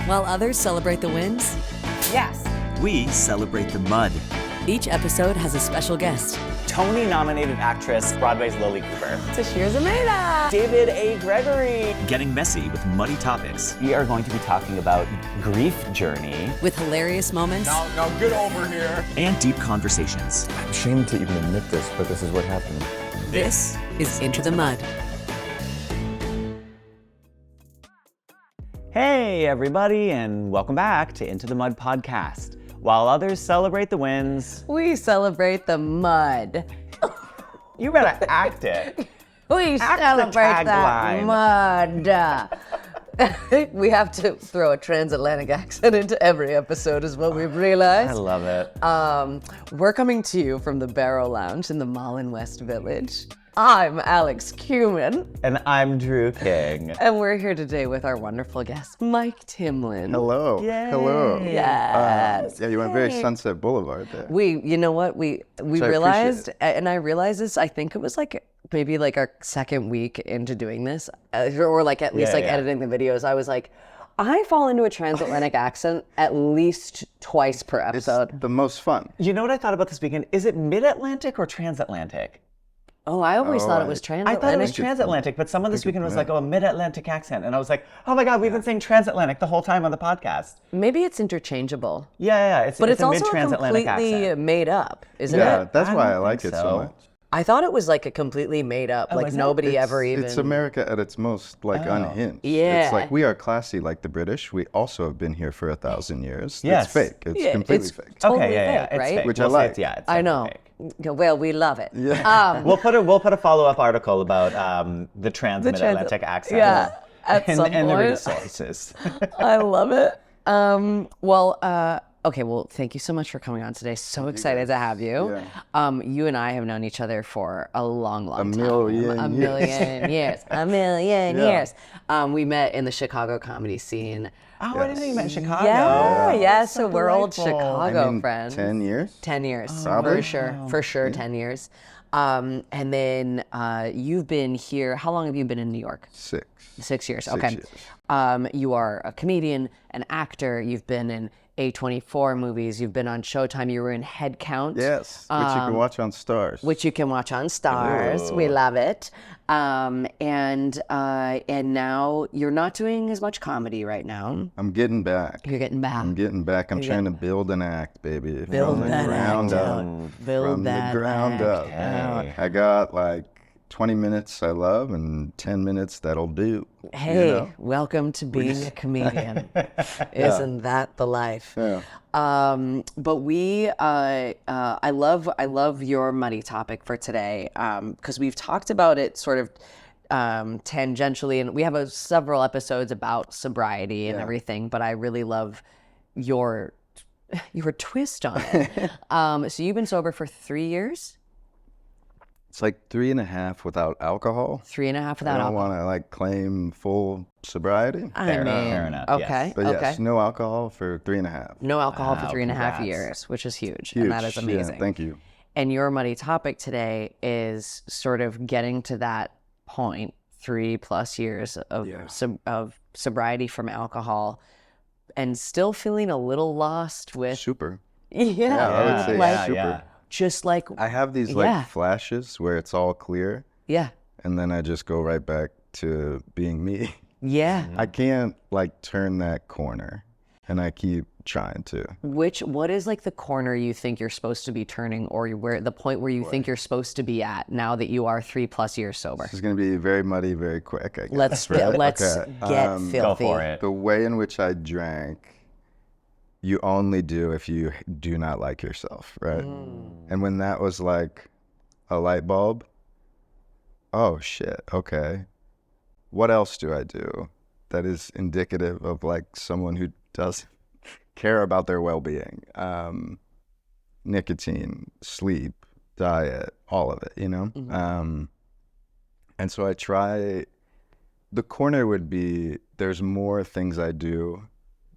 While others celebrate the wins, Yes. We celebrate the mud. each episode has a special guest. Tony-nominated actress, Broadway's Lily Cooper. Tashir Zameda. David A. Gregory. Getting messy with muddy topics. We are going to be talking about grief journey. With hilarious moments Now get over here. And deep conversations. I'm ashamed to even admit this, but this is what happened. This is Into the Mud. Hey, everybody, and welcome back to Into the Mud podcast. While others celebrate the wins, We celebrate the mud. you better act it. We Act the celebrate that tagline. mud. We have to throw a transatlantic accent into every episode is what we've realized. I love it. We're coming to you from the Barrow Lounge in the Malin West Village. I'm Alex Cumin, And I'm Drew King. and we're here today with our wonderful guest, Mike Timlin. Hello. Yay. Hello. Yes. Yeah, you went very Sunset Boulevard there. You know what? We I realized, appreciate and I realized this, I think it was like maybe like our second week into doing this, or like at least Yeah, like yeah. editing the videos. I was like, I fall into a transatlantic accent at least twice per It's episode. the most fun. You know what I thought about this weekend? Is it mid-Atlantic or transatlantic? Oh, I always thought it was I transatlantic. thought it was transatlantic, but someone this weekend was like, oh, a mid-Atlantic accent. And I was like, oh my God, we've been saying transatlantic the whole time on the podcast. Maybe it's interchangeable, Yeah, it's but it's a also mid-transatlantic completely accent. made up, isn't Yeah, it? that's I why I don't like think it so so. much. I thought it was like a completely made up, like is it? nobody ever even. It's America at its most unhinged. Yeah. It's like we are classy like the British. We also have been here for 1,000 years. Yes. It's fake. It's Yeah, completely it's fake. totally Okay, yeah, fake, it's right? fake. Which We'll I say like. it's- yeah, it's I definitely know. fake. Well, we love it. Yeah. We'll put a follow-up article about the trans-mid-Atlantic accent. Yeah, at and, some and the point. resources. I love it. Okay, well, thank you so much for coming on today. So excited to have you. You and I have known each other for a long, long time. million A years. million years. A million Yeah. years. We met in the Chicago comedy scene. Oh, I didn't know you meant Chicago. Yeah, so we're old delightful. Chicago I mean, friends. 10 years? 10 years, Probably. for sure, 10 years. And then you've been here, how long have you been in New York? 6. 6 years, 6 okay. years. You are a comedian, an actor. You've been in A24 movies. You've been on Showtime. You were in Head Count. Yes, which you can watch on Starz. Which you can watch on Starz. We love it. And now you're not doing as much comedy right now. I'm getting back. You're getting back. I'm getting back. I'm trying to build an act, baby. Build from the that ground act up. out. Build From that the ground act up. out. I got like 20 minutes I love and 10 minutes that'll do. Hey, you know? welcome to being a comedian. Isn't that the life? Yeah. But I love your muddy topic for today because we've talked about it sort of tangentially, and we have several episodes about sobriety and everything. But I really love your twist on it. So you've been sober for 3 years. It's like 3.5 without alcohol. 3.5 without I don't alcohol. want to like claim full sobriety. Fair enough, Okay, yes. But okay. yes, no alcohol for 3.5. No alcohol for 3.5 congrats. years, which is huge, Huge. and that is amazing. Yeah, thank you. And your muddy topic today is sort of getting to that point, 3+ years of of sobriety from alcohol, and still feeling a little lost with. Super. Yeah, I would say like, super. just like I have these like Yeah. flashes where it's all clear, yeah, and then I just go right back to being me. yeah. I can't like turn that corner, and I keep trying to. What is like the corner you think you're supposed to be turning, or where the point where you think you're supposed to be at now that you are 3+ years sober? This is going to be very muddy, very quick, I guess. Let's right? let's Okay. get filthy. Go for it. The way in which I drank, you only do if you do not like yourself, right? And when that was like a light bulb, oh shit, okay. What else do I do that is indicative of like someone who doesn't care about their well-being? Nicotine, sleep, diet, all of it, you know? And so I try, the corner would be, there's more things I do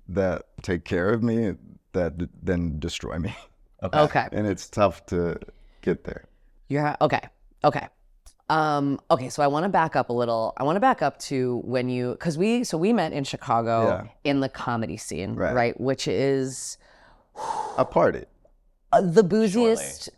that take care of me that then destroy me. Okay. And it's tough to get there. You're okay. Okay, so I want to back up a little. I want to back up to when because we met in Chicago in the comedy scene, right? Which is A party. the booziest.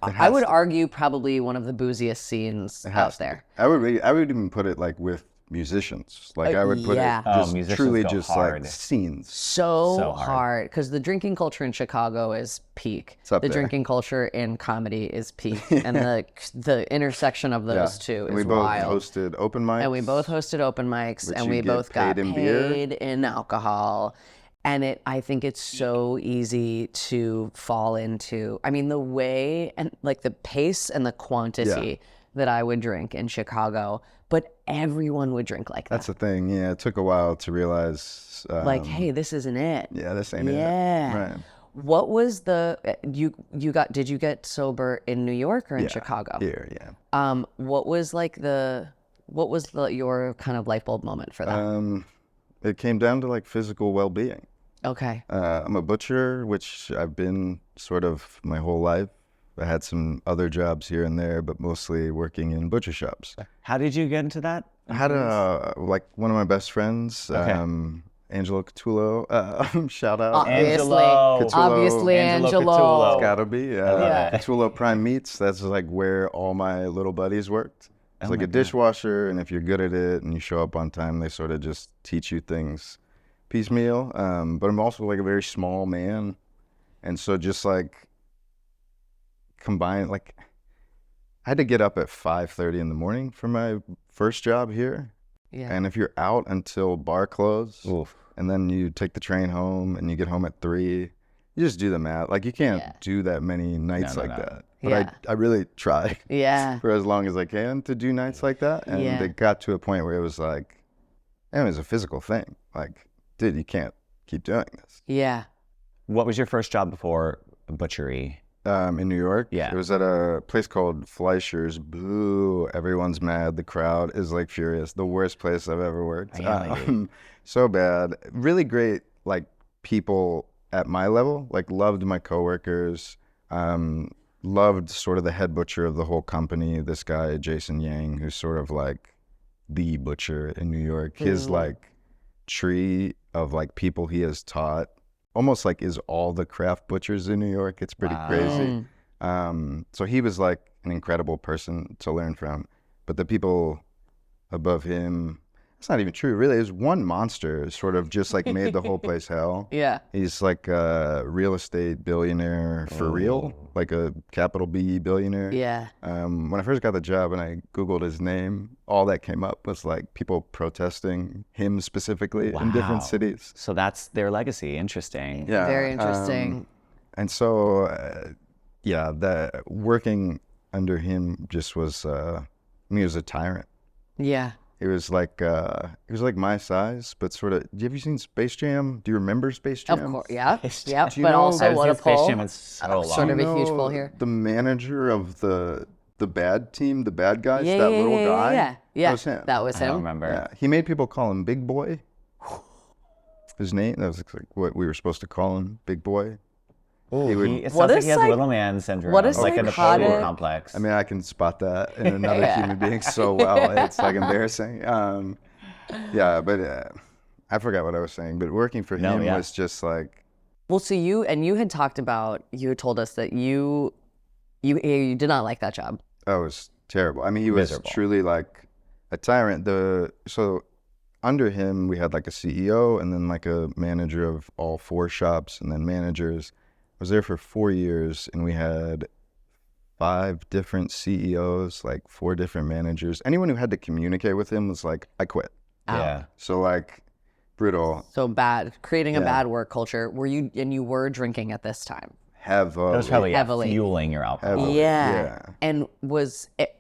I would argue probably one of the booziest scenes out there. I would even put it like with musicians. Like I would put yeah. it just musicians truly go just hard. like scenes. So hard because the drinking culture in Chicago is peak. up The there. drinking culture in comedy is peak, and the intersection of those two And is we both wild. hosted open mics. And we both hosted open mics, Which and you we get both got paid in beer. paid in alcohol. And I think it's so easy to fall into. I mean, the way and like the pace and the quantity that I would drink in Chicago, but everyone would drink like that. That's the thing. Yeah, it took a while to realize. Like, hey, this isn't it. Yeah, this ain't it. Yeah. Right. What was the did you get sober in New York or in Chicago? Here, yeah. What was your kind of light bulb moment for that? It came down to like physical well-being. Okay. I'm a butcher, which I've been sort of my whole life. I had some other jobs here and there, but mostly working in butcher shops. How did you get into that? I had like one of my best friends, Angelo Catullo. Shout out. Obviously, Angelo. It's gotta be. Catullo Prime Meats. That's like where all my little buddies worked. It's like a dishwasher, and if you're good at it and you show up on time, they sort of just teach you things piecemeal. But I'm also like a very small man, and so just like combine, like I had to get up at 5:30 in the morning for my first job here. Yeah. And if you're out until bar close, and then you take the train home and you get home at 3, you just do the math. Like you can't do that many nights that. But I really try for as long as I can to do nights like that. And it got to a point where it was like, it was a physical thing. Like, dude, you can't keep doing this. Yeah. What was your first job before butchery? In New York. Yeah. It was at a place called Fleischer's. Boo. Everyone's mad. The crowd is like furious. The worst place I've ever worked. So bad. Really great, like, people at my level. Like, loved my coworkers. Loved sort of the head butcher of the whole company. This guy, Jason Yang, who's sort of like the butcher in New York. His, like, tree of, like, people he has taught almost like is all the craft butchers in New York. It's pretty crazy. So he was like an incredible person to learn from. But the people above him, it's not even true. Really, there's one monster sort of just like made the whole place hell. Yeah. He's like a real estate billionaire for real, like a capital B billionaire. Yeah. When I first got the job and I Googled his name, all that came up was like people protesting him specifically in different cities. So that's their legacy. Interesting. Yeah. Very interesting. And so, the working under him just was, he was a tyrant. Yeah. He was like my size, but sort of. Have you seen Space Jam? Do you remember Space Jam? Of course. Yeah. Yeah. Do you But know- also I've what a seen Space pull. Jam in so long. Sort of You a huge know pull here. The manager of the bad team, the bad guys, Yeah, that yeah, little yeah, guy. yeah. Yeah. That was him. That was I don't him. remember. Yeah, he made people call him Big Boy. His name, that was like what we were supposed to call him, Big Boy. He would, It What sounds like is he has psych- little man syndrome. what is like a Napoleon psychotic- complex. I mean, I can spot that in another human being so well. It's like embarrassing. But I forgot what I was saying. But working for him was just like, Well, so you had talked about, you had told us that you did not like that job. oh, it was terrible. I mean, he was Miserable. truly like a tyrant. So under him, we had like a CEO and then like a manager of all 4 shops and then managers. I was there for 4 years and we had 5 different CEOs, like 4 different managers. Anyone who had to communicate with him was like, I quit. Yeah. So like brutal. So bad, creating a Yeah. bad work culture. You were drinking at this time? Have That was probably Heavily. fueling your alcohol. Heavily. Yeah. And was it,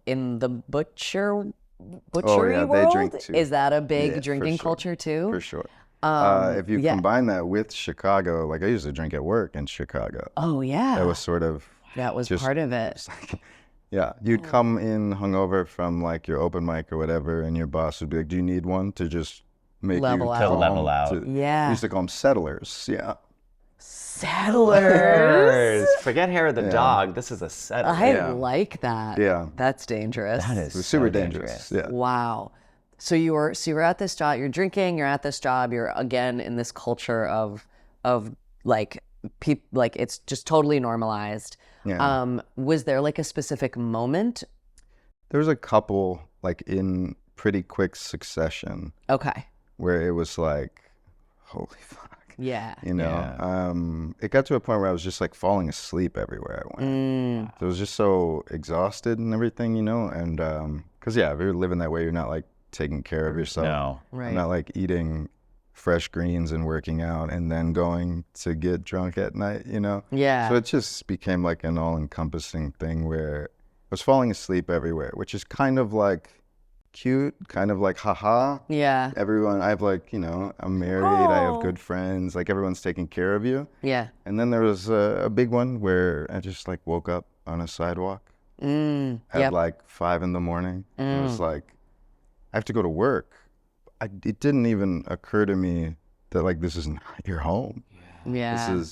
in the butchery they world? drink too. Is that a big Yeah, for drinking sure. culture too? for sure. If you combine that with Chicago, like I used to drink at work in Chicago. Oh yeah. That was sort of That was just- part of it. Yeah, you'd come in hungover from like your open mic or whatever, and your boss would be like, "Do you need one to just make Level you out. calm?" To level out. We Yeah. used to call them settlers. Yeah, Settlers. Forget hair of the dog. This is a settler. I like that. Yeah. That's dangerous. That is It was super so dangerous. Yeah. Wow. So you were at this job, you're drinking, you're at this job, you're again in this culture of like like it's just totally normalized. Yeah. Was there like a specific moment? There was a couple like in pretty quick succession Okay. where it was like, holy fuck. Yeah. You know, it got to a point where I was just like falling asleep everywhere I went. So I was just so exhausted and everything, you know, and because if you're living that way, you're not like taking care of yourself. No. Right. I'm not like eating fresh greens and working out and then going to get drunk at night, you know? Yeah. So it just became like an all-encompassing thing where I was falling asleep everywhere, which is kind of like cute, kind of like haha. Yeah. Everyone, I have like, you know, I'm married, I have good friends, like everyone's taking care of you. Yeah. And then there was a big one where I just like woke up on a sidewalk at like 5 a.m. And it was like, I have to go to work. It didn't even occur to me that like this is not your home. Yeah.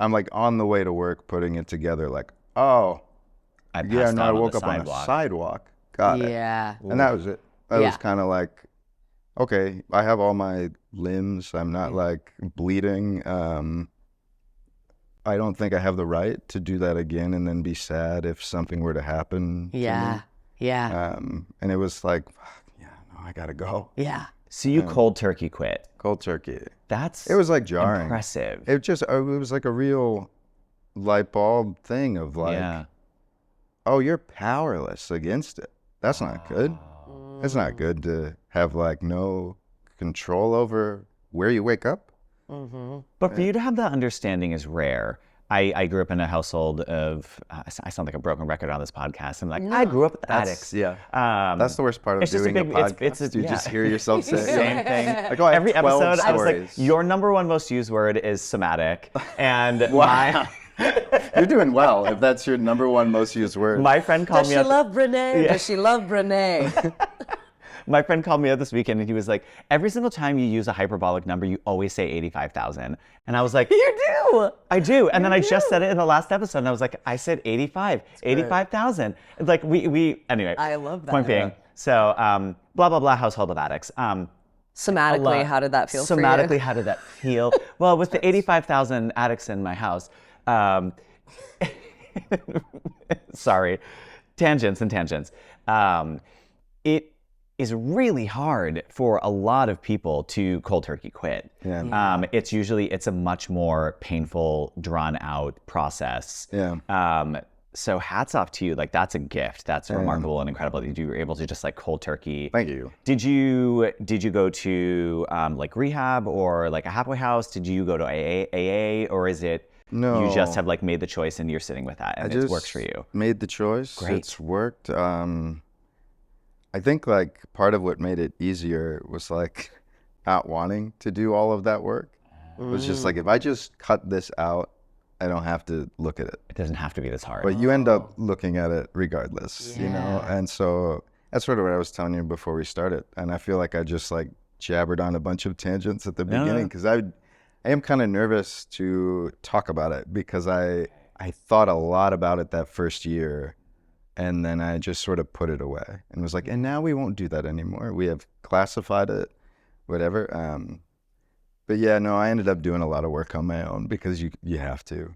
I'm like on the way to work putting it together like, oh, I yeah, passed no, out I on woke the up on a sidewalk. sidewalk. Got it. Yeah. And that was it. That Yeah. was kind of like, okay, I have all my limbs. I'm not like bleeding. I don't think I have the right to do that again and then be sad if something were to happen to Yeah. me. Yeah. And it was like, yeah, no, I gotta go. Yeah. So you cold turkey quit. Cold turkey. That's It was like jarring. impressive. It was like a real light bulb thing of like, yeah. oh, you're powerless against it. That's not good. It's not good to have like no control over where you wake up. But for you to have that understanding is rare. I grew up in a household of, I sound like a broken record on this podcast. I'm like, I grew up with addicts. Yeah. Um, That's the worst part of it's just a doing big- a it's- podcast. it's a- You yeah. just hear yourself say Same thing. Like, oh, I have Every 12 episode, I was like, stories. your number one most used word is somatic. And my You're doing well if that's your number one most used word. my friend called Does me she up. love Brene? Does she love Brene? My friend called me up this weekend and he was like, every single time you use a hyperbolic number, you always say 85,000. And I was like, you do? I do. And then I just said it in the last episode and I was like, I said 85,000. Like anyway. I love that. Point being, so blah, blah, blah, household of addicts. Somatically, how did that feel for you? Somatically, how did that feel? Well, with the 85,000 addicts in my house, sorry, tangents. It is really hard for a lot of people to cold turkey quit. Yeah. It's a much more painful, drawn out process. Yeah. So hats off to you. Like that's a gift. That's remarkable and incredible that you were able to just like cold turkey. Thank you. Did you go to like rehab or like a halfway house? Did you go to AA or is it No. you just have like made the choice and you're sitting with that and it works for you? Made the choice. Great. It's worked. I think like part of what made it easier was like not wanting to do all of that work. It was just like if I just cut this out, I don't have to look at it. It doesn't have to be this hard. But you end up looking at it regardless, you know? And so that's sort of what I was telling you before we started. And I feel like I just like jabbered on a bunch of tangents at the beginning because I am kind of nervous to talk about it because I thought a lot about it that first year and then I just sort of put it away and was like, and now we won't do that anymore. We have classified it, whatever. But yeah, no, I ended up doing a lot of work on my own because you have to.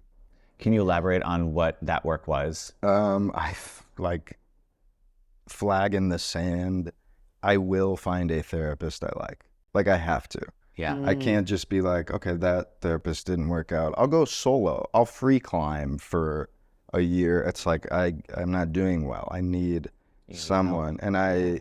Can you elaborate on what that work was? Like flag in the sand. I will find a therapist I like. Like I have to. Yeah. I can't just be like, okay, that therapist didn't work out. I'll go solo. I'll free climb for a year. It's like I'm not doing well. I need someone. And I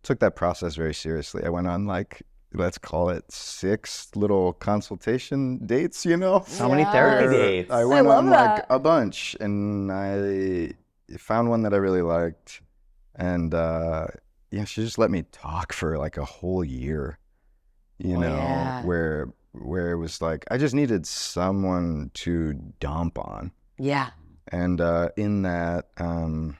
took that process very seriously. I went on like, let's call it 6 little consultation dates, you know? So many therapy dates. I went love on that. like a bunch and I found one that I really liked. And she just let me talk for like a whole year, you know, where it was like, I just needed someone to dump on. Yeah. And in that, a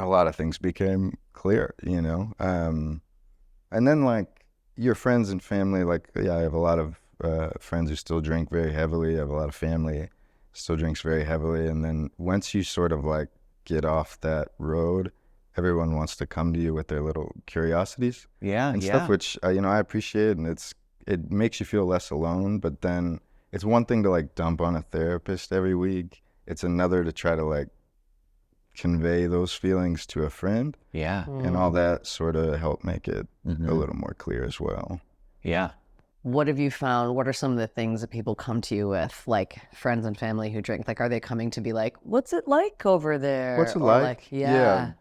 lot of things became clear, you know? And then like your friends and family, like, I have a lot of friends who still drink very heavily. I have a lot of family still drinks very heavily. And then once you sort of like get off that road, everyone wants to come to you with their little curiosities and stuff, which I appreciate, and it makes you feel less alone. But then it's one thing to like dump on a therapist every week. It's another to try to like convey those feelings to a friend. Yeah. And all that sort of help make it a little more clear as well. Yeah. What have you found? What are some of the things that people come to you with, like friends and family who drink? Like, are they coming to be like, what's it like over there? What's it Or like? Yeah.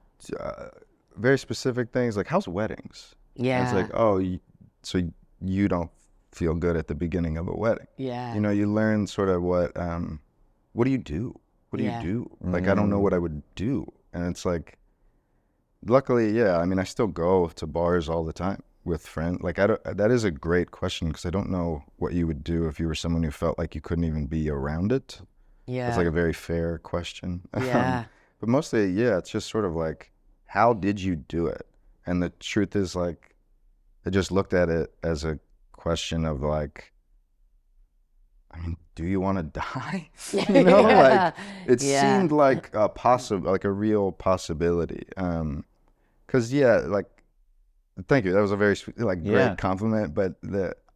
Very specific things like, how's weddings? Yeah. It's like, oh, so you don't feel good at the beginning of a wedding. Yeah. You learn sort of what do you do? What do you do? Like, I don't know what I would do. And it's like, luckily, yeah, I mean, I still go to bars all the time with friends. Like, that is a great question, because I don't know what you would do if you were someone who felt like you couldn't even be around it. Yeah. It's like a very fair question. Yeah. But mostly, yeah, it's just sort of like, how did you do it? And the truth is, like, I just looked at it as a question of like, I mean, do you want to die? Like it seemed like a real possibility. 'Cause like, thank you. That was a very great compliment. But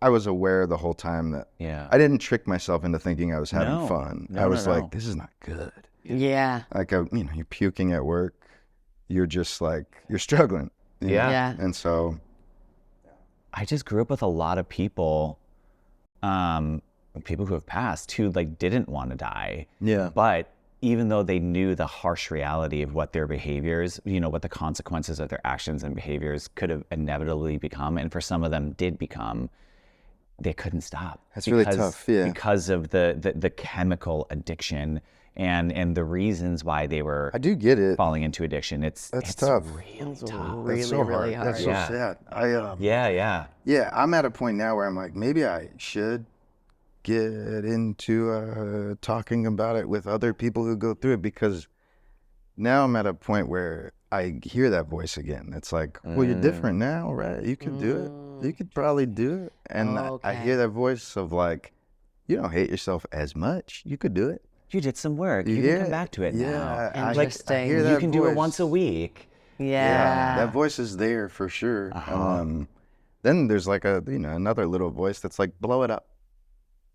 I was aware the whole time that I didn't trick myself into thinking I was having fun. I was like, this is not good. Yeah. Like, you're puking at work. You're just like, you're struggling. Yeah. And so I just grew up with a lot of people who have passed who like didn't want to die. Yeah. But even though they knew the harsh reality of what their behaviors, what the consequences of their actions and behaviors could have inevitably become, and for some of them did become, they couldn't stop. That's really tough, yeah. Because of the chemical addiction and the reasons why they were I do get it. falling into addiction. It's tough. really tough. Really, so really hard. That's so sad. Yeah. I'm at a point now where I'm like, maybe I should get into talking about it with other people who go through it, because now I'm at a point where I hear that voice again. It's like, well, you're different now, right? You can do it. You could probably do it. And I hear that voice of like, you don't hate yourself as much. You could do it. You did some work. You can come back to it now. Interesting. I hear You that can do it voice. once a week. Yeah. That voice is there for sure. Then there's like another little voice that's like, blow it up.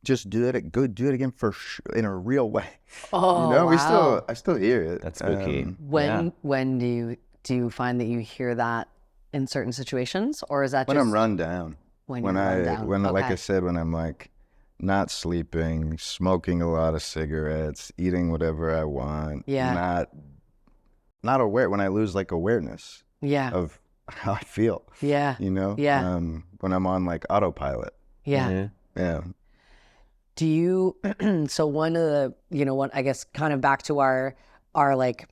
Just do it. Go do it again for sure, in a real way. Oh, wow. I still hear it. That's spooky. When do you find that you hear that in certain situations, or is that when just I'm run down? when you're run down? Like I Okay. said, when I'm like not sleeping, smoking a lot of cigarettes, eating whatever I want. Yeah. Not aware, when I lose like awareness Yeah. of how I feel. Yeah. Yeah. When I'm on like autopilot. Yeah. Yeah. Do you, so one of the, one, I guess kind of back to our like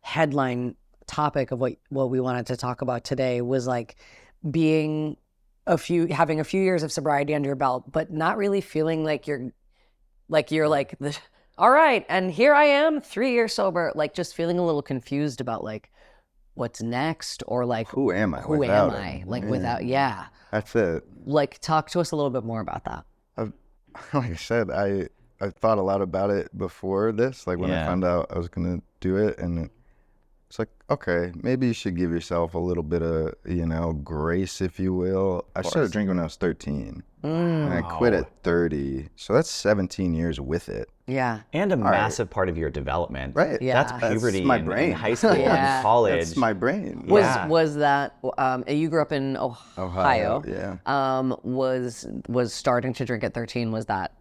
headline topic of what we wanted to talk about today was like having a few years of sobriety under your belt, but not really feeling like you're all right, and here I am 3 years sober, like just feeling a little confused about like what's next, or like, Who am I? who without am it? I? Like without, yeah. That's it. Like talk to us a little bit more about that. Like I said, I thought a lot about it before this. Like when I found out I was gonna do it, and it's like, okay, maybe you should give yourself a little bit of grace, if you will. I started drinking when I was 13, and I quit at 30. So that's 17 years with it. Yeah. And a massive part of your development. Right. Yeah. That's puberty my and brain. high school Yeah. and college. That's my brain. Was that you grew up in Ohio? Yeah. Was starting to drink at 13, was that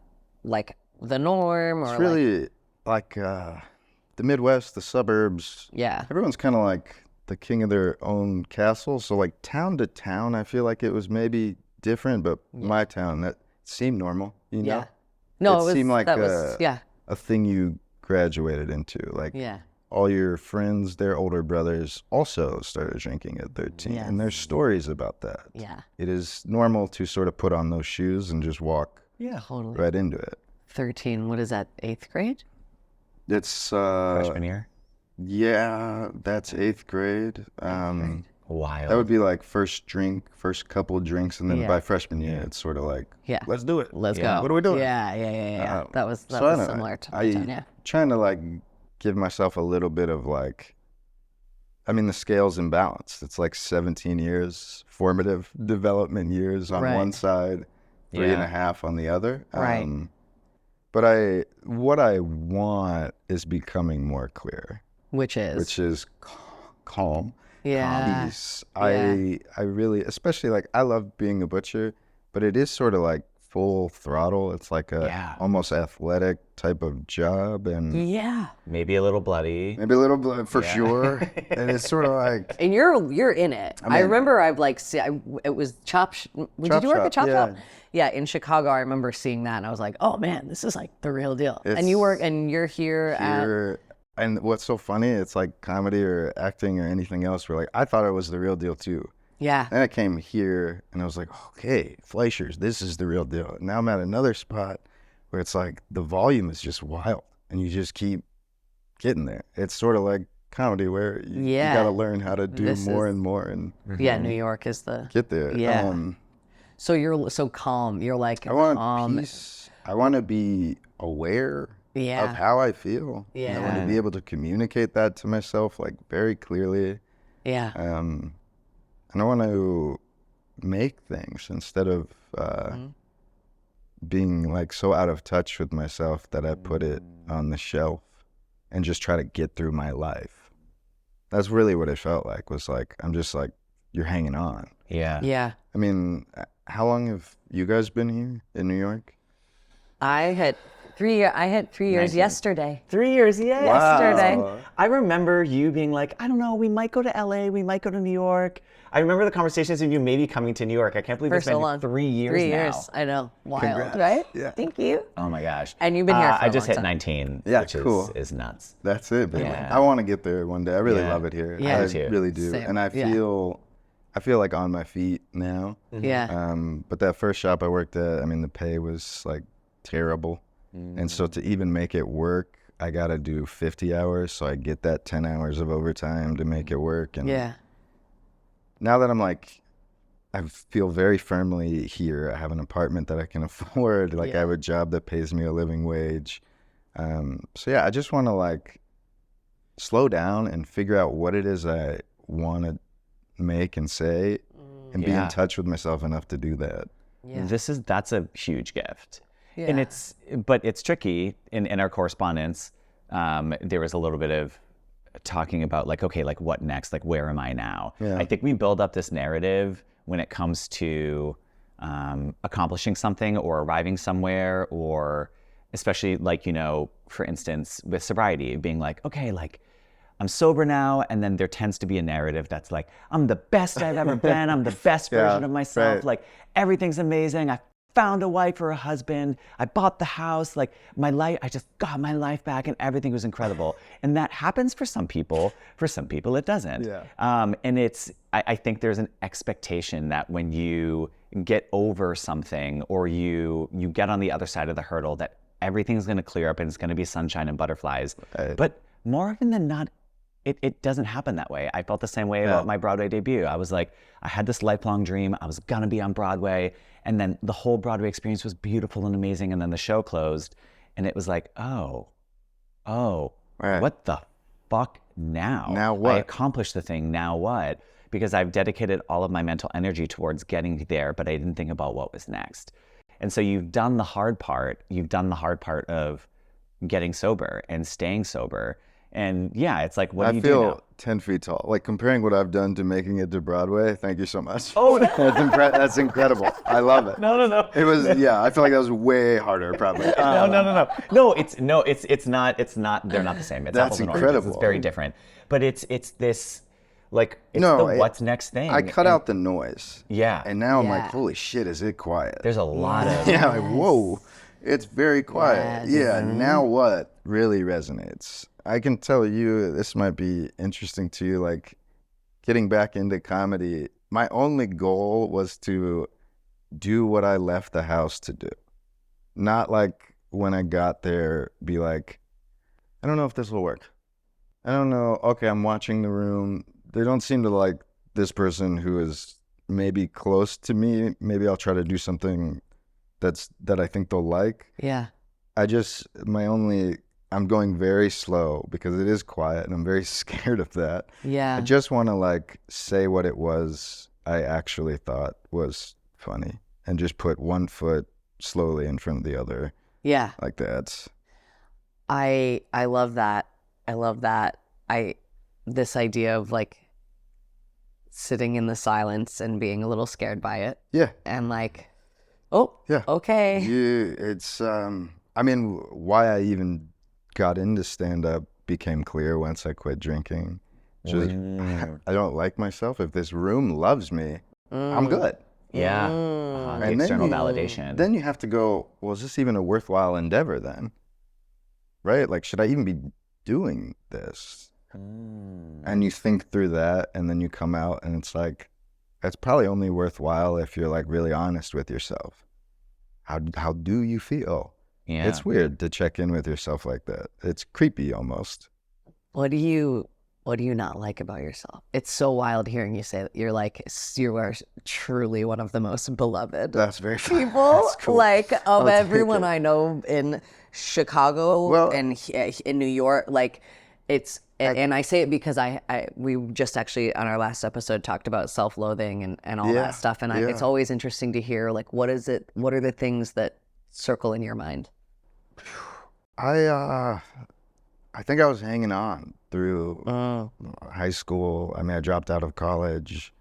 like the norm, or It's really like the Midwest, the suburbs. Yeah. Everyone's kind of like the king of their own castle. So like town to town, I feel like it was maybe different, but my town, that seemed normal, Yeah. No, it seemed like that was a thing you graduated into. Like all your friends, their older brothers also started drinking at 13. And there's stories about that. Yeah. It is normal to sort of put on those shoes and just walk Totally. right into it. 13, what is that, 8th grade? It's freshman year. yeah, that's 8th grade. Wild. That would be like first couple drinks, and then Yeah. by freshman year, it's sort of like, Yeah. let's do it. Let's Yeah. go. What are we doing? Yeah. That was So I don't know. similar to my time, yeah. Trying to like give myself a little bit of like, I mean, the scale's imbalanced. It's like 17 years, formative development years on Right. one side, 3.5 on the other. Right. But what I want is becoming more clear, Which is calm. yeah. Peace. Yeah. I really, especially like, I love being a butcher, but it is sort of like full throttle. It's like a almost athletic type of job, and Yeah. Maybe a little bloody. maybe a little blood for sure. And it's sort of like, And you're in it. I mean- remember I've like it was did Chop you work Shop, at Chop yeah. Shop? Yeah, in Chicago. I remember seeing that, and I was like, oh man, this is like the real deal. And It's you work, and you're here at here. And what's so funny, it's like comedy or acting or anything else, where like, I thought it was the real deal too. yeah. Then I came here and I was like, okay, Fleischer's, this is the real deal. Now I'm at another spot where it's like the volume is just wild and you just keep getting there. It's sort of like comedy where you got to learn how to do This more is- and more and Yeah, New York is the get there. Yeah. So you're so calm. You're like I want calm. peace. I want to be aware Yeah. of how I feel. And I want Yeah. to be able to communicate that to myself like very clearly. Yeah. And I want to make things instead of being like so out of touch with myself that I put it on the shelf and just try to get through my life. That's really what it felt like, was like, I'm just like, you're hanging on. Yeah. Yeah. I mean, how long have you guys been here in New York? I had 3 years yesterday. 3 years, yesterday. Wow. I remember you being like, I don't know, we might go to LA, we might go to New York. I remember the conversations of you maybe coming to New York. I can't believe For it's been so long. 3 years 3 now. years. I know. Wild, Congrats. right? Yeah. Thank you. Oh my gosh. And you've been here for I a just long hit time. 19, Yeah, which cool. is nuts. That's it, baby. Yeah. I want to get there one day. I really Yeah. love it here. Yeah. I Me too. really do. Same. And I Yeah. feel like on my feet now. Yeah. But that first shop I worked at, I mean, the pay was like terrible. And so to even make it work, I got to do 50 hours. So I get that 10 hours of overtime to make it work. And Yeah. now that I'm like, I feel very firmly here. I have an apartment that I can afford. Like I have a job that pays me a living wage. So yeah, I just want to like slow down and figure out what it is I want to make and say and be Yeah. in touch with myself enough to do that. Yeah. That's a huge gift. Yeah. And but it's tricky in our correspondence. There was a little bit of talking about like, okay, like what next? Like, where am I now? Yeah. I think we build up this narrative when it comes to accomplishing something or arriving somewhere, or especially like, you know, for instance, with sobriety, being like, okay, like I'm sober now. And then there tends to be a narrative that's like, I'm the best I've ever been. I'm the best version of myself. right. Like everything's amazing. I found a wife or a husband. I bought the house. Like my life, I just got my life back and everything was incredible. And that happens for some people. For some people, it doesn't. Yeah. And I think there's an expectation that when you get over something or you get on the other side of the hurdle, that everything's going to clear up and it's going to be sunshine and butterflies. Right. But more often than not, it doesn't happen that way. I felt the same way about my Broadway debut. I was like, I had this lifelong dream. I was going to be on Broadway. And then the whole Broadway experience was beautiful and amazing. And then the show closed. And it was like, oh, Right. what the fuck now? Now what? I accomplished the thing. Now what? Because I've dedicated all of my mental energy towards getting there, but I didn't think about what was next. And so you've done the hard part. You've done the hard part of getting sober and staying sober. And yeah, it's like, what do I you do feel now? 10 feet tall. Like comparing what I've done to making it to Broadway. Thank you so much. Oh, that's incredible. I love it. No. It was, yeah, I feel like that was way harder probably. No. No, it's not. They're not the same. It's That's apples and oranges. incredible. It's very different. But it's this, like, it's No, the what's next thing. I cut out the noise. Yeah. And now I'm Yeah. like, holy shit, is it quiet? There's a lot of. Yeah, like, whoa, it's very quiet. Yes. Yeah, now what really resonates? I can tell you, this might be interesting to you, like getting back into comedy. My only goal was to do what I left the house to do. Not like when I got there, be like, I don't know if this will work. I don't know. Okay, I'm watching the room. They don't seem to like this person who is maybe close to me, maybe I'll try to do something that I think they'll like. Yeah. I'm going very slow because it is quiet and I'm very scared of that. Yeah. I just want to like say what it was I actually thought was funny and just put one foot slowly in front of the other. Yeah. Like that. I love that. I love that. This idea of like sitting in the silence and being a little scared by it. Yeah. And like, oh, Yeah. okay. It's I mean, why I even got into stand-up became clear once I quit drinking. Just, I don't like myself. If this room loves me, I'm good. Yeah. And The then external you- validation. Then you have to go, well, is this even a worthwhile endeavor then? Right? Like, should I even be doing this? And you think through that, and then you come out, and it's like, it's probably only worthwhile if you're like really honest with yourself. How do you feel? Yeah. It's weird to check in with yourself like that. It's creepy almost. What do you not like about yourself? It's so wild hearing you say that you are truly one of the most beloved That's very people, That's cool. like of I'll take everyone it. I know in Chicago Well- and in New York. Like it's, and I say it because we just actually on our last episode talked about self-loathing and all Yeah, that stuff. And it's yeah. always interesting to hear like, what are the things that circle in your mind? I think I was hanging on through high school. I mean, I dropped out of college,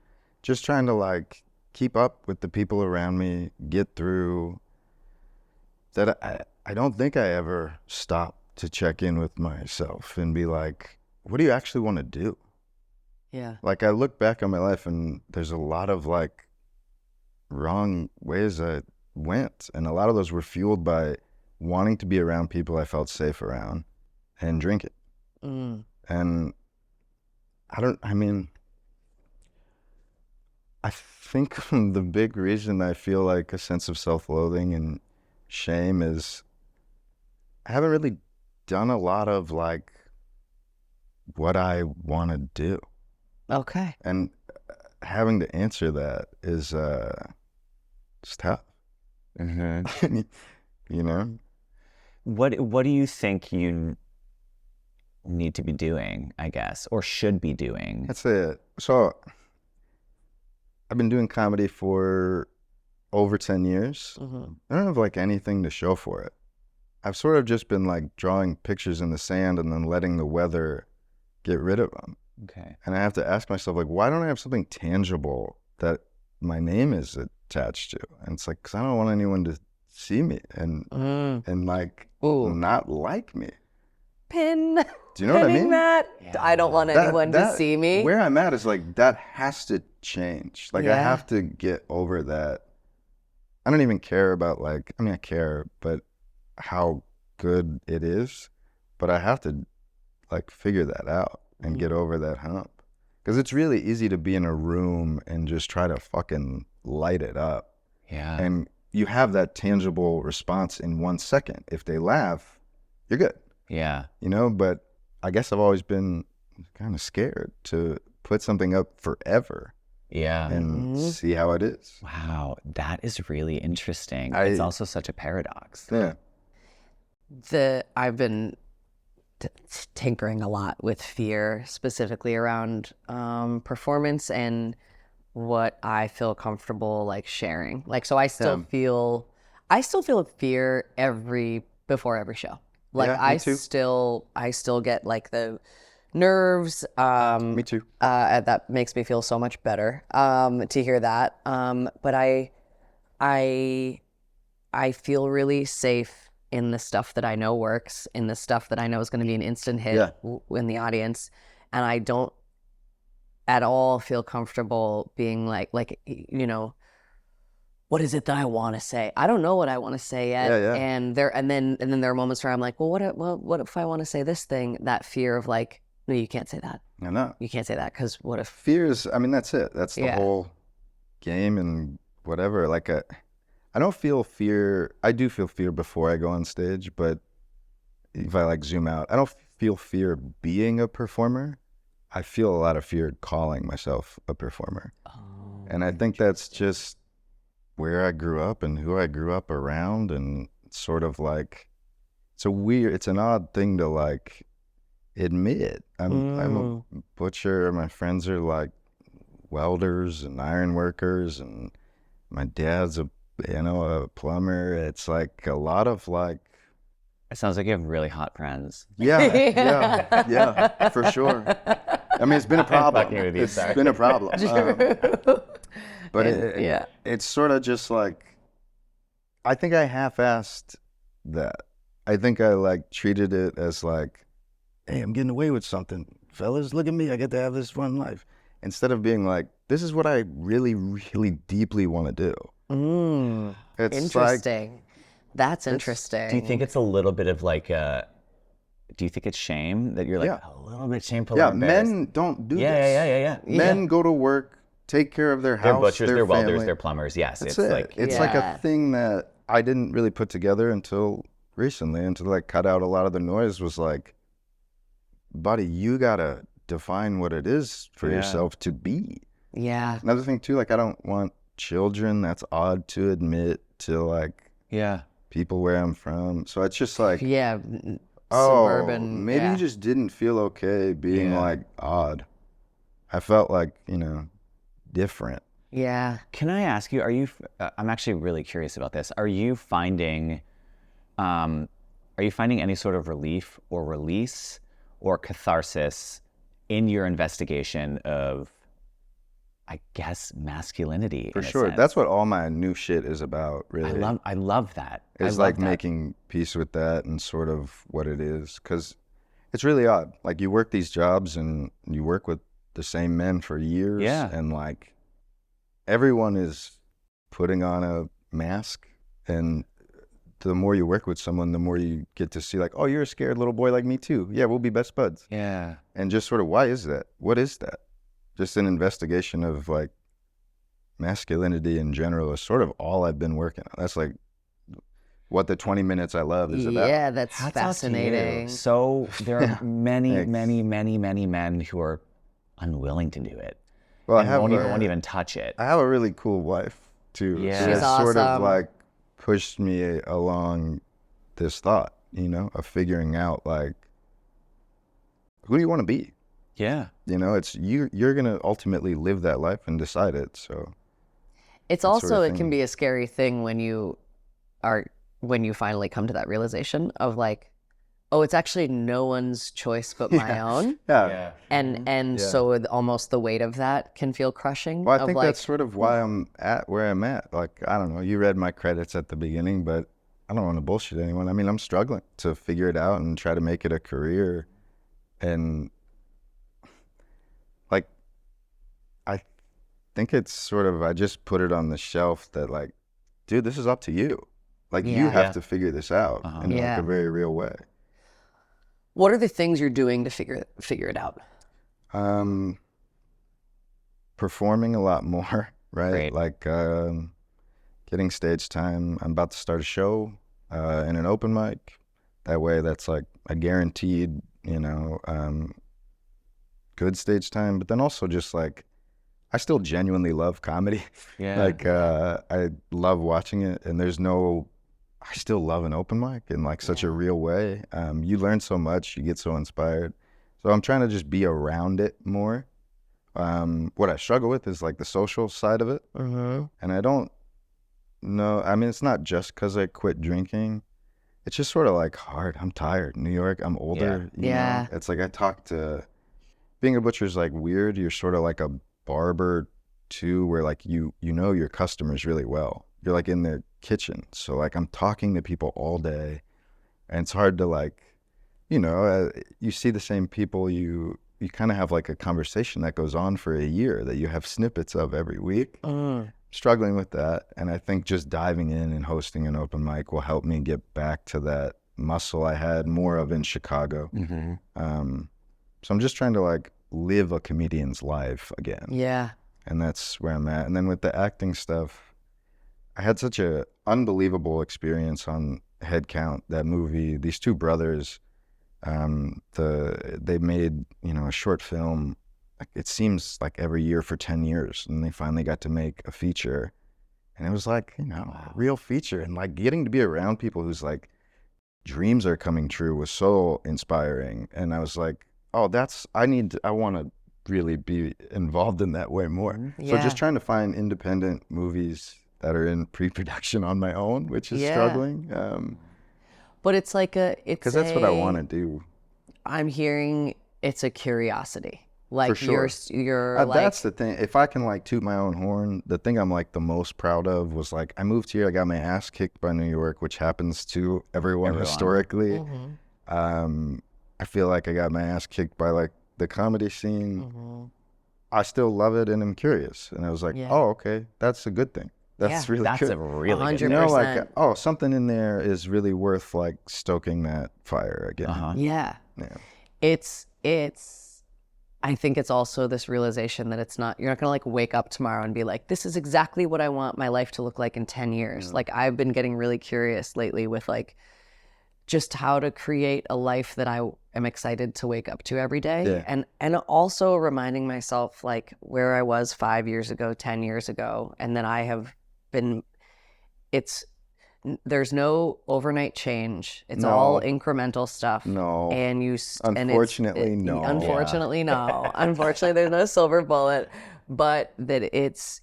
just trying to like keep up with the people around me, get through. That I don't think I ever stopped to check in with myself and be like, what do you actually want to do? Yeah. Like I look back on my life and there's a lot of like wrong ways I went, and a lot of those were fueled by wanting to be around people I felt safe around and drinking. And I think the big reason I feel like a sense of self-loathing and shame is I haven't really done a lot of like what I want to do. Okay. And having to answer that is it's tough. Mm-hmm. You know? What do you think you need to be doing, I guess, or should be doing? That's it. So I've been doing comedy for over 10 years. I don't have like anything to show for it. I've sort of just been like drawing pictures in the sand and then letting the weather get rid of them. Okay. And I have to ask myself, like, why don't I have something tangible that my name is attached to? And it's like, because I don't want anyone to see me and like Ooh. not like me. Pin. Do you know what I pinning mean? That. I don't want anyone to see me. Where I'm at is like, that has to change. Like, I Yeah. have to get over that. I don't even care about like, I mean, I care, but how good it is. But I have to like figure that out and get over that hump. Because it's really easy to be in a room and just try to fucking light it up. Yeah. And you have that tangible response in 1 second. If they laugh, you're good. Yeah. You know, but I guess I've always been kind of scared to put something up forever Yeah. and see how it is. Wow, that is really interesting. I- It's also such a paradox. Yeah. I've been tinkering a lot with fear, specifically around performance and what I feel comfortable like sharing. Like, so I still feel fear before every show. Like Yeah, me too. I still get like the nerves. Me too. That makes me feel so much better to hear that. But I feel really safe in the stuff that I know works, in the stuff that I know is going to be an instant hit Yeah. in the audience, and I don't at all feel comfortable being like you know, what is it that I want to say? I don't know what I want to say yet. Yeah, yeah. And then there are moments where I'm like, well, what if I want to say this thing? That fear of like, no, you can't say that. I know. You can't say that because what if? Fear is, I mean, that's it. That's the Yeah. whole game and whatever. Like, I don't feel fear. I do feel fear before I go on stage, but if I like zoom out, I don't feel fear being a performer. I feel a lot of fear calling myself a performer. And I think that's just where I grew up and who I grew up around, and sort of like, it's an odd thing to like admit. I'm a butcher. My friends are like welders and iron workers, and my dad's a plumber. It's like a lot of like, It sounds like you have really hot friends. yeah, for sure. I mean, it's been a problem. fucking with you, It's sorry. been a problem. But Yeah. it's sort of just like, I think I half-assed that. I think I like treated it as like, hey, I'm getting away with something. Fellas, look at me. I get to have this fun life. Instead of being like, this is what I really, really deeply want to do. It's Interesting. That's interesting. Do you think it's a little bit of like do you think it's shame that you're like a little bit shameful? Yeah, or embarrassed? men don't do this. Yeah. Men go to work, take care of their house, They're butchers, their they're welders, family. they're plumbers. Yes, That's it's it. like It's like Yeah. a thing that I didn't really put together until recently, until I cut out a lot of the noise. Was like, buddy, you gotta define what it is for yourself to be. Yeah. Another thing too, like I don't want children. That's odd to admit to like people where I'm from. So it's just like, Yeah. oh, Suburban. maybe yeah. you just didn't feel okay being like odd. I felt like, different. Yeah. Can I ask you, I'm actually really curious about this. Are you finding any sort of relief or release or catharsis in your investigation of, I guess, masculinity? For in a sure. sense? That's what all my new shit is about, really. I love that. It's like making peace with that and sort of what it is. Because it's really odd. Like you work these jobs and you work with the same men for years. Yeah. And like everyone is putting on a mask. And the more you work with someone, the more you get to see like, oh, you're a scared little boy like me too. Yeah, we'll be best buds. Yeah. And just sort of, why is that? What is that? Just an investigation of like masculinity in general is sort of all I've been working on. That's like what the 20 minutes I love is about. Yeah, that's Hats off to you. fascinating. So there are many, Thanks. many men who are unwilling to do it. Well, And won't even touch it. I have a really cool wife too. Yeah. So She's it's sort of awesome. like pushed me along this thought, of figuring out like, who do you want to be? Yeah. It's you're gonna ultimately live that life and decide it. So It's that sort also, of it can thing. be a scary thing when you finally come to that realization of like, oh, it's actually no one's choice but my own. yeah. And so almost the weight of that can feel crushing. Well, I of think like, that's sort of why I'm at where I'm at. Like, I don't know, you read my credits at the beginning, but I don't want to bullshit anyone. I mean, I'm struggling to figure it out and try to make it a career. And like, I think it's sort of, I just put it on the shelf that like, dude, this is up to you. Like, you Yeah. have to figure this out in like Yeah. a very real way. what are the things you're doing to figure it out? Performing a lot more, right? Great. Like getting stage time. I'm about to start a show in an open mic. That way, that's like a guaranteed, good stage time. But then also just like, I still genuinely love comedy. Yeah. Like I love watching it, and I still love an open mic in like such a real way. You learn so much, you get so inspired. So I'm trying to just be around it more. What I struggle with is like the social side of it. And I don't know, I mean, it's not just because I quit drinking. It's just sort of like hard. I'm tired. New York, I'm older. you Yeah. know? It's like being a butcher is like weird. You're sort of like a barber too, where like you know your customers really well. You're like in their kitchen. So like I'm talking to people all day, and it's hard to like, you see the same people, you kind of have like a conversation that goes on for a year that you have snippets of every week. Struggling with that. And I think just diving in and hosting an open mic will help me get back to that muscle I had more of in Chicago. So I'm just trying to like live a comedian's life again. Yeah. And that's where I'm at. And then with the acting stuff, I had such a unbelievable experience on Headcount, that movie. These two brothers, they made, a short film like it seems like every year for 10 years, and they finally got to make a feature, and it was like, you know, a real feature, and like getting to be around people whose like dreams are coming true was so inspiring. And I was like, oh, I want to really be involved in that way more. So just trying to find independent movies that are in pre-production on my own, which is struggling. But it's like Because that's what I want to do. I'm hearing it's a curiosity. Like For sure. you're like, that's the thing. If I can like toot my own horn, the thing I'm like the most proud of was like I moved here, I got my ass kicked by New York, which happens to everyone. Historically. I feel like I got my ass kicked by like the comedy scene. I still love it and I'm curious. And I was like, oh, okay, that's a good thing. That's really That's good. a really 100%. good. You know, like, oh, something in there is really worth like stoking that fire again. Yeah. It's I think it's also this realization that you're not gonna like wake up tomorrow and be like, this is exactly what I want my life to look like in 10 years. Like I've been getting really curious lately with like just how to create a life that I am excited to wake up to every day. And also reminding myself like where I was 5 years ago, 10 years ago, and that I have been, there's no overnight change. It's all incremental stuff. No. And Unfortunately, no. Unfortunately, no. Unfortunately, there's no silver bullet. But that it's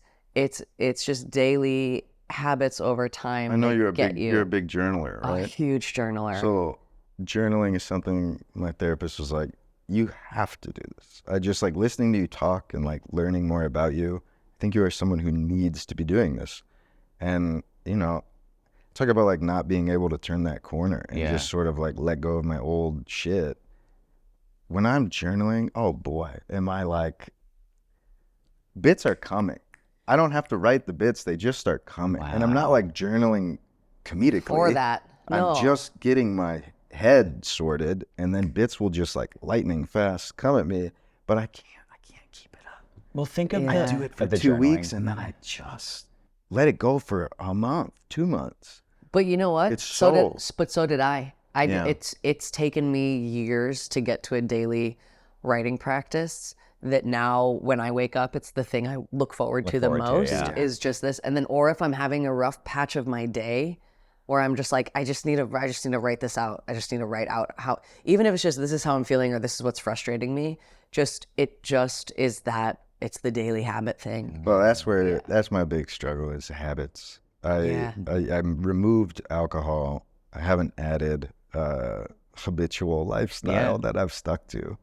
just daily habits over time. I know that you're a get big journaler, a right? huge journaler. So journaling is something my therapist was like, you have to do this. I just like listening to you talk and like learning more about you. I think you are someone who needs to be doing this. And, you know, talk about like not being able to turn that corner and just sort of like let go of my old shit. When I'm journaling, oh boy, am I like, bits are coming. I don't have to write the bits, they just start coming. And I'm not like journaling comedically. For that. No. I'm just getting my head sorted, and then bits will just like lightning fast come at me, but I can't keep it up. Well, think of I do it for 2 weeks and then I just let it go for a month, 2 months. But you know what? It's so did I. Yeah. It's taken me years to get to a daily writing practice that now when I wake up, it's the thing I look forward to the most is just this. And then, or if I'm having a rough patch of my day where I'm just like, I just need to write this out. I just need to write out how, even if it's just, this is how I'm feeling, or this is what's frustrating me. It just is that it's the daily habit thing. Well, that's my big struggle is habits. I removed alcohol. I haven't added habitual lifestyle that I've stuck to.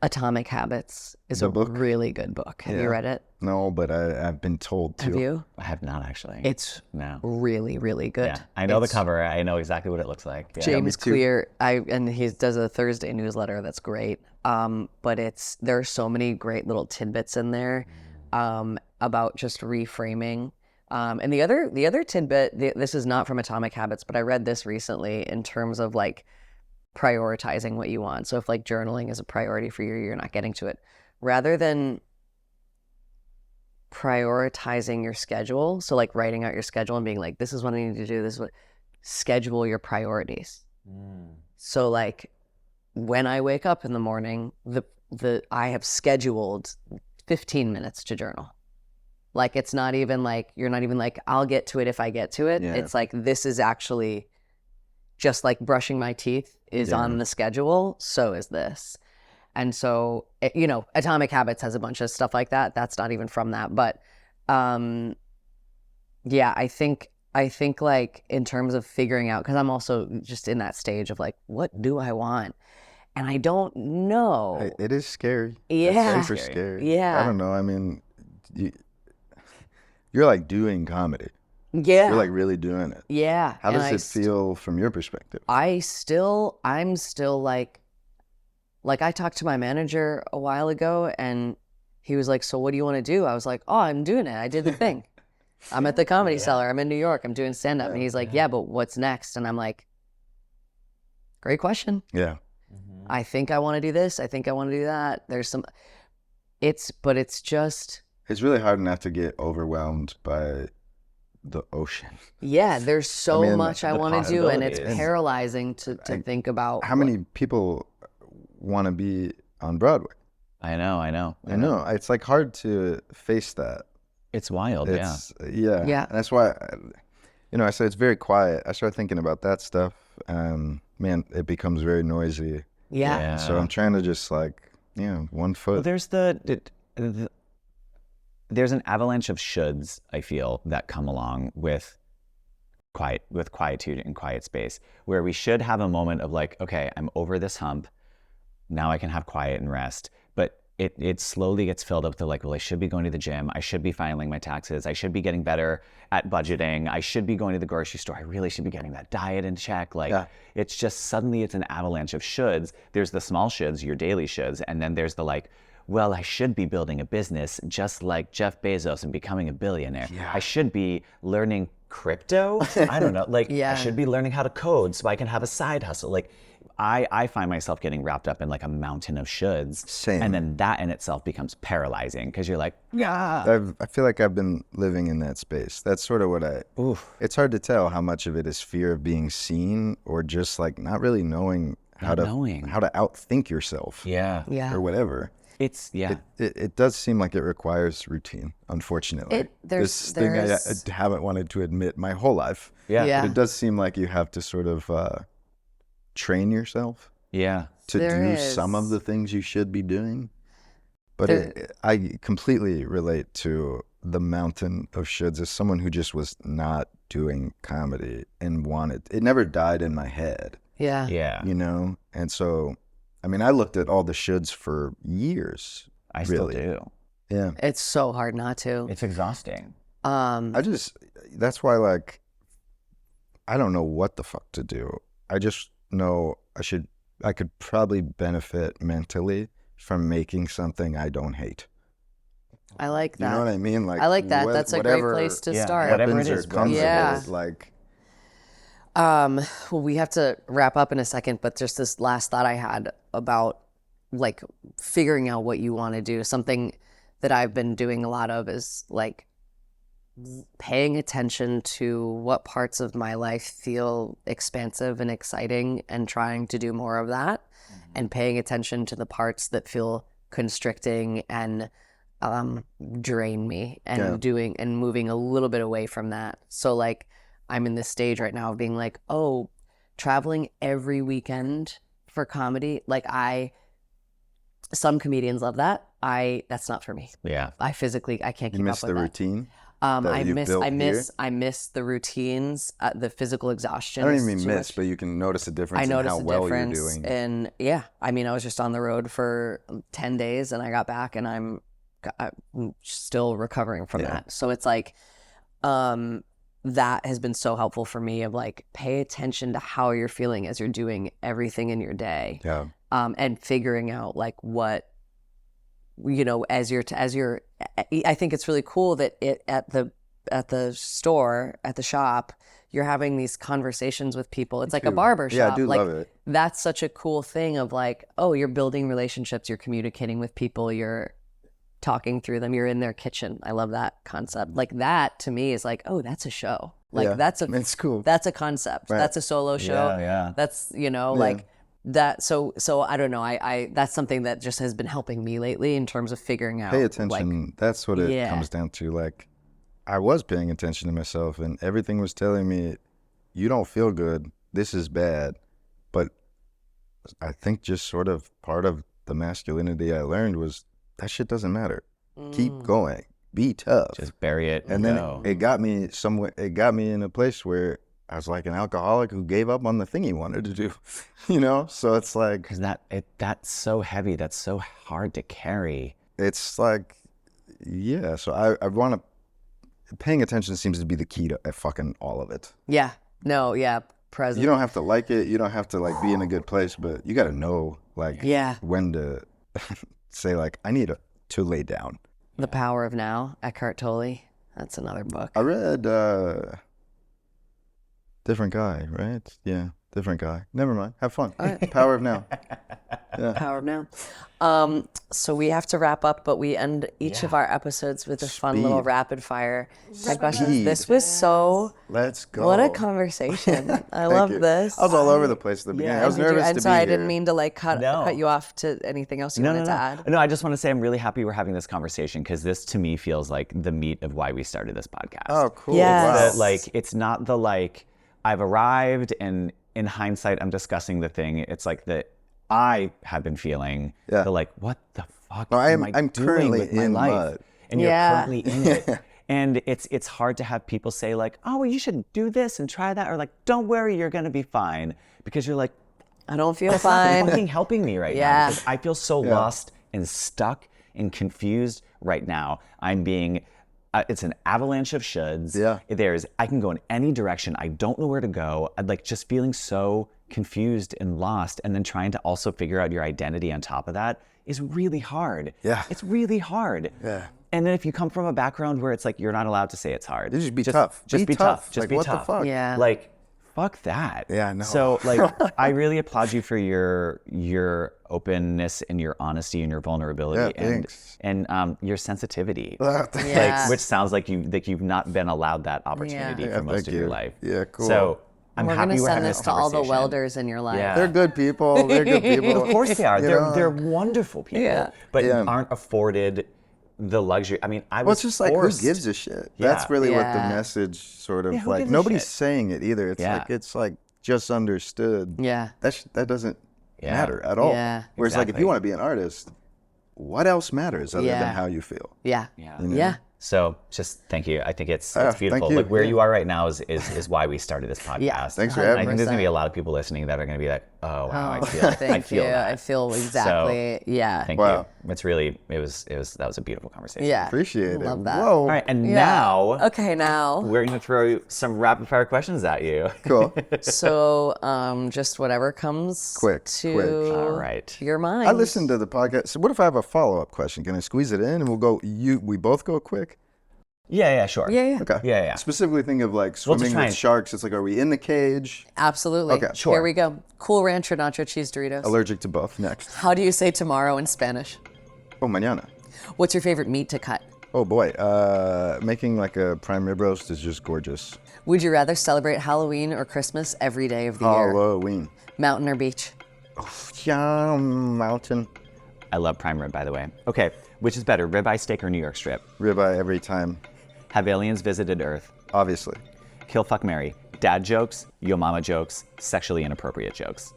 Atomic Habits is a really good book. Have you read it? No, but I've been told to. Have you? I have not actually. It's really, really good. Yeah, I know the cover. I know exactly what it looks like. Yeah. James Clear, and he does a Thursday newsletter that's great. But there are so many great little tidbits in there about just reframing. And the other tidbit, this is not from Atomic Habits, but I read this recently in terms of like prioritizing what you want. So if like journaling is a priority for you, you're not getting to it. Rather than prioritizing your schedule, so like writing out your schedule and being like, this is what I need to do, this is what, schedule your priorities. So like when I wake up in the morning, I have scheduled 15 minutes to journal. Like it's not even like, you're not even like, I'll get to it if I get to it. It's like, this is actually just like brushing my teeth is on the schedule, so is this. And so, Atomic Habits has a bunch of stuff like that. That's not even from that. But I think like in terms of figuring out, because I'm also just in that stage of like, what do I want? And I don't know. It is scary. Yeah. It's super scary. Yeah. I don't know. I mean, you're like doing comedy. Yeah. You're like really doing it. Yeah. How does it feel from your perspective? I'm still like I talked to my manager a while ago and he was like, so what do you want to do? I was like, oh, I'm doing it. I did the thing. I'm at the Comedy Cellar. I'm in New York. I'm doing stand-up. And he's like, yeah, but what's next? And I'm like, great question. Yeah. I think I want to do this. I think I want to do that. It's really hard not to get overwhelmed by the ocean. Yeah, there's so much I want to do, and it's paralyzing to think about. How many people want to be on Broadway? I know. I know. It's like hard to face that. It's wild. It's yeah. Yeah. And that's why, I said it's very quiet. I started thinking about that stuff, and man, it becomes very noisy. Yeah. So I'm trying to just like, one foot. Well, there's an avalanche of shoulds, I feel, that come along with quietude and quiet space, where we should have a moment of like, okay, I'm over this hump. Now I can have quiet and rest. But it slowly gets filled up to like, well, I should be going to the gym. I should be filing my taxes. I should be getting better at budgeting. I should be going to the grocery store. I really should be getting that diet in check. Like, it's just suddenly it's an avalanche of shoulds. There's the small shoulds, your daily shoulds. And then there's the like, well, I should be building a business just like Jeff Bezos and becoming a billionaire. I should be learning crypto. I don't know. Like, I should be learning how to code so I can have a side hustle. Like, I find myself getting wrapped up in like a mountain of shoulds. Same. And then that in itself becomes paralyzing because you're like, yeah. I feel like I've been living in that space. That's sort of what it's hard to tell how much of it is fear of being seen or just like not really knowing how to outthink yourself. Yeah. Or whatever. It's, It does seem like it requires routine, unfortunately. This thing I haven't wanted to admit my whole life. Yeah. But it does seem like you have to sort of train yourself to do some of the things you should be doing. But I completely relate to the mountain of shoulds as someone who just was not doing comedy and it never died in my head. Yeah. And so, I mean, I looked at all the shoulds for years. I still do. Yeah. It's so hard not to. It's exhausting. That's why, like, I don't know what the fuck to do. I just know I could probably benefit mentally from making something I don't hate. I like that. You know what I mean? Like, I like that. That's a great place to start. Whatever it is, like. Well, we have to wrap up in a second, but just this last thought I had about like figuring out what you want to do. Something that I've been doing a lot of is like paying attention to what parts of my life feel expansive and exciting and trying to do more of that, and paying attention to the parts that feel constricting and drain me and doing and moving a little bit away from that. So like I'm in this stage right now of being like, oh, traveling every weekend for comedy. Like some comedians love that. That's not for me. Yeah. I can't keep up with that. You miss the routine? I miss the routines, the physical exhaustion. I don't even miss, but you can notice a difference in how well you're doing. And yeah, I mean, I was just on the road for 10 days and I got back and I'm still recovering from that. So it's like, that has been so helpful for me of like, pay attention to how you're feeling as you're doing everything in your day. Yeah. And figuring out like what, as you're, I think it's really cool that at the store, at the shop, you're having these conversations with people. It's like a barber shop. Yeah, I do like, love it. That's such a cool thing of like, oh, you're building relationships, you're communicating with people, you're talking through them, you're in their kitchen. I love that concept. Like that to me is like, oh, that's a show. Like it's cool. That's a concept. Right. That's a solo show. Yeah. That's, like that. So I don't know. I that's something that just has been helping me lately in terms of figuring out. Pay attention. Like, that's what it comes down to. Like, I was paying attention to myself and everything was telling me, you don't feel good. This is bad. But I think just sort of part of the masculinity I learned was that shit doesn't matter. Keep going. Be tough. Just bury it. And then it got me somewhere. It got me in a place where I was like an alcoholic who gave up on the thing he wanted to do. So it's like, because that's so heavy. That's so hard to carry. It's like, yeah. So I want to. Paying attention seems to be the key to fucking all of it. Yeah. No. Yeah. Present. You don't have to like it. You don't have to like be in a good place, but you got to know like when to say like I need to lay down. The Power of Now, Eckhart Tolle. That's another book. I read Different Guy, right? Yeah, Different Guy. Never mind. Have fun. Power of Now. Yeah. Power of Now. So we have to wrap up, but we end each of our episodes with a fun little rapid fire type questions. This was so. Let's go. What a conversation! I love you. this. I was all over the place at the beginning. I was nervous to be sorry, I here. didn't mean to like cut No. you off to anything else you wanted to add. No, I just want to say I'm really happy we're having this conversation because this to me feels like the meat of why we started this podcast. Oh, cool. Yes. That, like, it's not the like I've arrived and in hindsight I'm discussing the thing. It's like that I have been feeling the like, what the fuck No, am I I'm doing currently with my in life? mud. And you're Yeah. currently in it. And it's hard to have people say like, oh, well, you should do this and try that, or like, don't worry, you're gonna be fine, because you're like, I don't feel that's not fine. fucking helping me right Yeah. now because I feel so lost and stuck and confused right now. I'm being, it's an avalanche of shoulds. Yeah. I can go in any direction. I don't know where to go. I'm like just feeling so confused and lost, and then trying to also figure out your identity on top of that is really hard. Yeah. It's really hard. Yeah. And then if you come from a background where it's like you're not allowed to say it's hard. Just be tough. Just Be be tough. tough. Just Like, be what the tough. fuck? Yeah. Like, fuck that. Yeah, no. So like, I really applaud you for your openness and your honesty and your vulnerability Yeah, thanks. and your sensitivity. Yeah. Like, which sounds like you've not been allowed that opportunity Yeah, for most thank of your you. life. Yeah, cool. So I'm We're happy gonna we're send having this this to all the conversation. welders in your life. Yeah. They're good people. They're good people. Of course they are. You know? They're wonderful people, Yeah. but Yeah. aren't afforded the luxury. I mean, I Well, was it's just like, forced. who gives a shit? Yeah. That's really what the Yeah. message sort of Yeah, who like. gives a Nobody's shit? saying it either. It's like just understood. Yeah. That doesn't Yeah. matter at all. Yeah. Whereas like if Exactly. you want to be an artist, what else matters other Yeah. than how you feel? Yeah. Yeah. Yeah. So just thank you. I think it's thank beautiful. you. Like where Yeah. you are right now is why we started this podcast. Yeah. Thanks for And having I think me. there's gonna be a lot of people listening that are gonna be like, oh wow, I feel Thank I feel you. that. I feel exactly. Yeah. Thank Wow. you. It's really that was a beautiful conversation. Yeah. Appreciate it. Love that. Whoa. All right, and Yeah. now Okay, now. we're gonna throw some rapid fire questions at you. Cool. So, just whatever comes Quick. All right. your mind. I listened to the podcast. So what if I have a follow-up question? Can I squeeze it in and we'll go? We both go quick. Yeah, sure. Yeah, yeah. Okay. Yeah. Specifically, think of like We'll just swimming try with and- sharks. It's like, are we in the cage? Absolutely. Okay. Sure. Here we go. Cool Ranch or Nacho Cheese Doritos? Allergic to both. Next. How do you say tomorrow in Spanish? Oh, mañana. What's your favorite meat to cut? Oh boy. Making like a prime rib roast is just gorgeous. Would you rather celebrate Halloween or Christmas every day of the year? Halloween. Mountain or beach? Yeah, mountain. I love prime rib, by the way. Okay, which is better, ribeye steak or New York strip? Ribeye every time. Have aliens visited Earth? Obviously. Kill, fuck, marry. Dad jokes, yo mama jokes, sexually inappropriate jokes.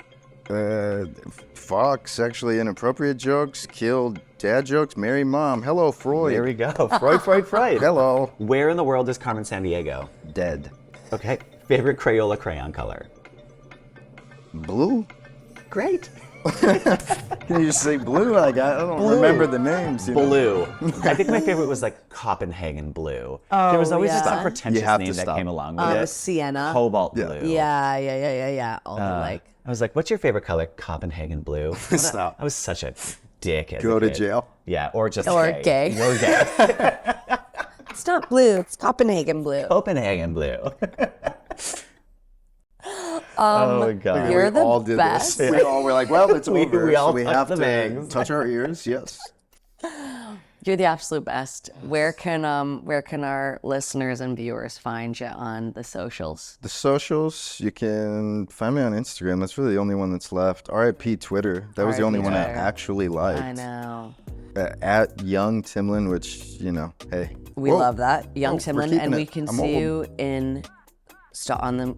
Fuck, sexually inappropriate jokes, kill dad jokes, marry mom. Hello, Freud. There we go. Freud. Hello. Where in the world is Carmen Sandiego? Dead. Okay. Favorite Crayola crayon color? Blue? Great. Can you just say blue? Like, I don't remember the names. You know? Blue. I think my favorite was like Copenhagen blue. There was always just yeah. some pretentious You have to name that stop. came along with it. Sienna. Cobalt Yeah. blue. Yeah. All the like. I was like, what's your favorite color? Copenhagen blue. Stop. I was such a dick as Go a to kid. jail. Yeah, or just Or gay. gay. Or gay. It's not blue. It's Copenhagen blue. Copenhagen blue. Um, oh my god. You're we the all did best. this. We all were like, well, it's We- over. we all so we touched have the to bangs. touch our ears. Yes. You're the absolute best. Where can our listeners and viewers find you on the socials? The socials, you can find me on Instagram. That's really the only one that's left. RIP Twitter. That was the RIP only one I Twitter. actually liked. I know. At Young Timlin, which, you know, hey. We Whoa. love that. Young Oh, we're Timlin, keeping and we it. can I'm see old. you in Starz.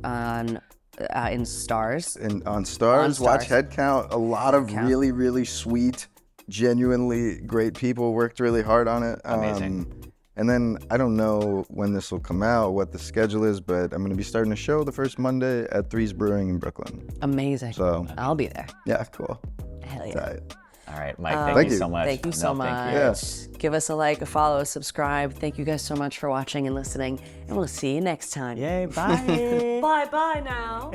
And on Starz, On watch Starz. Headcount. A lot of really, really sweet, genuinely great people worked really hard on it. Amazing. And then I don't know when this will come out, what the schedule is, but I'm going to be starting a show the first Monday at Three's Brewing in Brooklyn. Amazing. So, I'll be there. yeah, cool. Hell yeah. Tight. All right, Mike, thank Thank you you. so much. Thank you so much. Thank you. Yes. Give us a like, a follow, subscribe. Thank you guys so much for watching and listening, and we'll see you next time. Yay, bye. Bye now.